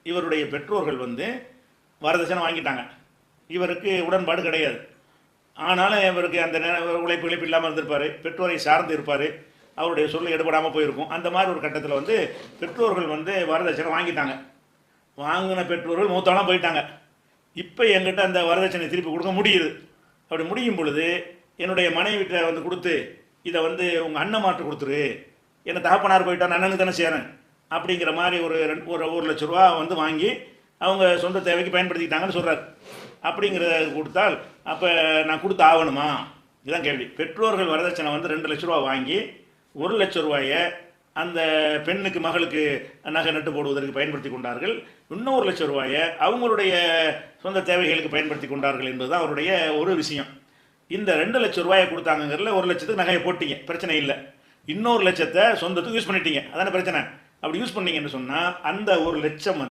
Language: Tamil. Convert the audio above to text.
இவருடைய பெற்றோர்கள் வந்து வரதட்சணை வாங்கிட்டாங்க. இவருக்கு உடன்பாடு கிடையாது. ஆனாலும் இவருக்கு அந்த உழைப்பு இல்லாமல் இருந்திருப்பார், பெற்றோரை சார்ந்து இருப்பார், அவருடைய சொல்ல எடுபடாமல் போயிருக்கும். அந்த மாதிரி ஒரு கட்டத்தில் வந்து பெற்றோர்கள் வந்து வரதட்சணை வாங்கிட்டாங்க. வாங்கின பெற்றோர்கள் மூத்தாலாம் போயிட்டாங்க. இப்போ என்கிட்ட அந்த வரதட்சணை திருப்பி கொடுக்க முடியுது. அப்படி முடியும் பொழுது என்னுடைய மனைவிட்ட வந்து கொடுத்து இதை வந்து உங்கள் அண்ணன் மாற்று கொடுத்துரு, என்னை தகப்பனார் போயிட்டா அண்ணனுக்கு தானே சேரேன் அப்படிங்கிற மாதிரி ஒரு 1,00,000 ரூபா வந்து வாங்கி அவங்க சொந்த தேவைக்கு பயன்படுத்திக்கிட்டாங்கன்னு சொல்கிறார். அப்படிங்கிறத கொடுத்தால் அப்போ நான் கொடுத்து ஆகணுமா? இதுதான் கேள்வி. பெற்றோர்கள் வரதட்சணை வந்து 2,00,000 ரூபா வாங்கி 1,00,000 ரூபாயை அந்த பெண்ணுக்கு மகளுக்கு நகை நட்டு போடுவதற்கு பயன்படுத்தி கொண்டார்கள். இன்னும் 1,00,000 ரூபாயை அவங்களுடைய சொந்த தேவைகளுக்கு பயன்படுத்தி கொண்டார்கள் என்பதுதான் அவருடைய ஒரு விஷயம். இந்த 2,00,000 ரூபாயை கொடுத்தாங்கிறதுல 1,00,000த்துக்கு நகையை போட்டீங்க, பிரச்சனை இல்லை. இன்னொரு லட்சத்தை சொந்தத்துக்கு யூஸ் பண்ணிட்டீங்க, அதான பிரச்சனை. அப்படி யூஸ் பண்ணீங்கன்னு சொன்னால் அந்த 1,00,000